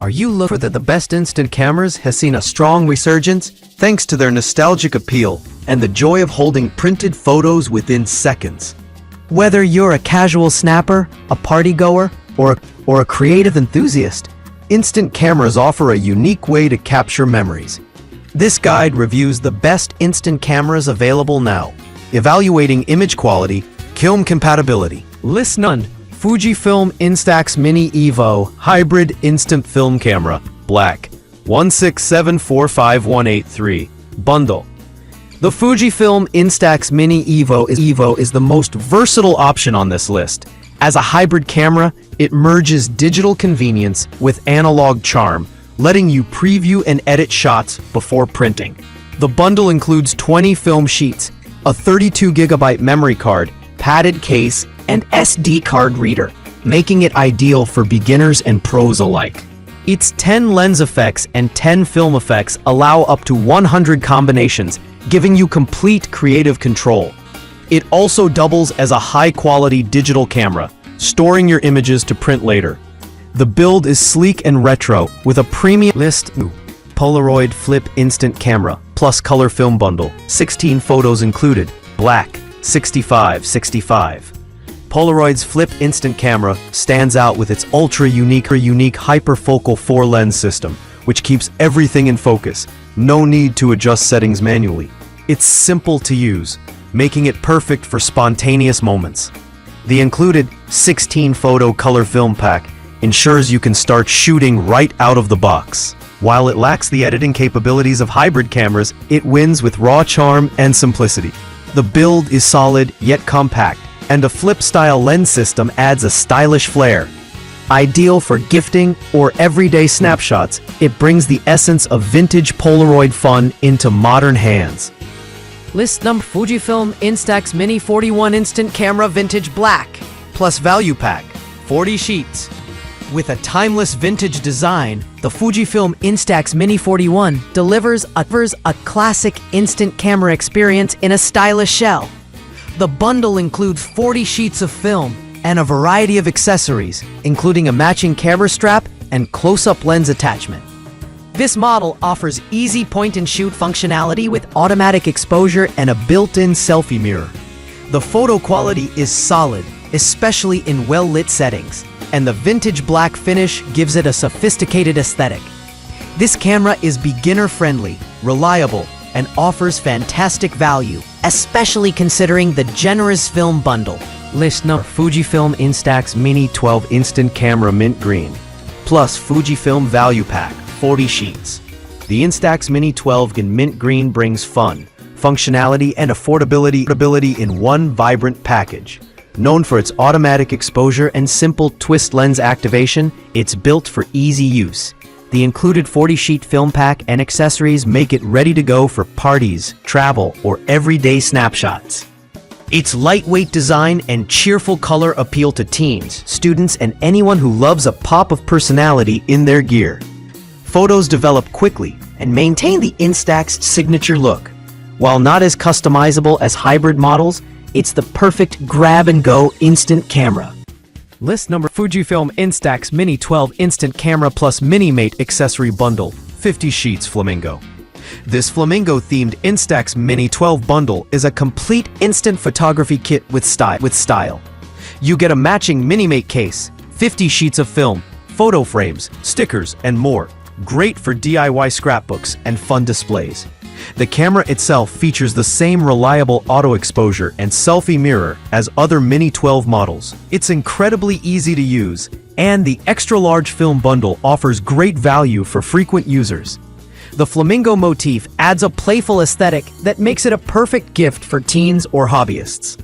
Are you looking for the best instant cameras has seen a strong resurgence thanks to their nostalgic appeal and the joy of holding printed photos within seconds. Whether you're a casual snapper, a party goer, or a creative enthusiast, instant cameras offer a unique way to capture memories. This guide reviews the best instant cameras available now, evaluating image quality, film compatibility. List none. Fujifilm Instax Mini Evo Hybrid Instant Film Camera, Black, 167458183, Bundle. The Fujifilm Instax Mini Evo is the most versatile option on this list. As a hybrid camera, it merges digital convenience with analog charm, letting you preview and edit shots before printing. The bundle includes 20 film sheets, a 32GB memory card, padded case, and SD card reader, making it ideal for beginners and pros alike. Its 10 lens effects and 10 film effects allow up to 100 combinations, giving you complete creative control. It also doubles as a high-quality digital camera, storing your images to print later. The build is sleek and retro, with a premium list. Polaroid Flip Instant Camera, plus color film bundle, 16 photos included, black, 6565. Polaroid's Flip Instant Camera stands out with its ultra-unique hyperfocal 4-lens system, which keeps everything in focus. No need to adjust settings manually. It's simple to use, making it perfect for spontaneous moments. The included 16-photo color film pack ensures you can start shooting right out of the box. While it lacks the editing capabilities of hybrid cameras, it wins with raw charm and simplicity. The build is solid yet compact, and a flip-style lens system adds a stylish flair. Ideal for gifting or everyday snapshots, it brings the essence of vintage Polaroid fun into modern hands. List number: Fujifilm Instax Mini 41 Instant Camera Vintage Black, Plus value pack, 40 sheets. With a timeless vintage design, the Fujifilm Instax Mini 41 delivers a classic instant camera experience in a stylish shell. The bundle includes 40 sheets of film and a variety of accessories, including a matching camera strap and close-up lens attachment. This model offers easy point-and-shoot functionality with automatic exposure and a built-in selfie mirror. The photo quality is solid, especially in well-lit settings, and the vintage black finish gives it a sophisticated aesthetic. This camera is beginner-friendly, reliable, and offers fantastic value, especially considering the generous film bundle. List number: Fujifilm Instax Mini 12 Instant Camera Mint Green, plus Fujifilm Value Pack, 40 sheets. The Instax Mini 12 in mint green brings fun, functionality, and affordability in one vibrant package. Known for its automatic exposure and simple twist lens activation, it's built for easy use. The included 40-sheet film pack and accessories make it ready to go for parties, travel, or everyday snapshots. Its lightweight design and cheerful color appeal to teens, students, and anyone who loves a pop of personality in their gear. Photos develop quickly and maintain the Instax signature look. While not as customizable as hybrid models, it's the perfect grab-and-go instant camera. List number: Fujifilm Instax Mini 12 Instant Camera Plus Mini Mate Accessory Bundle, 50 sheets flamingo. This flamingo-themed Instax Mini 12 bundle is a complete instant photography kit with style. You get a matching Mini-Mate case, 50 sheets of film, photo frames, stickers, and more. Great for DIY scrapbooks and fun displays. The camera itself features the same reliable auto exposure and selfie mirror as other Mini 12 models. It's incredibly easy to use, and the extra-large film bundle offers great value for frequent users. The flamingo motif adds a playful aesthetic that makes it a perfect gift for teens or hobbyists.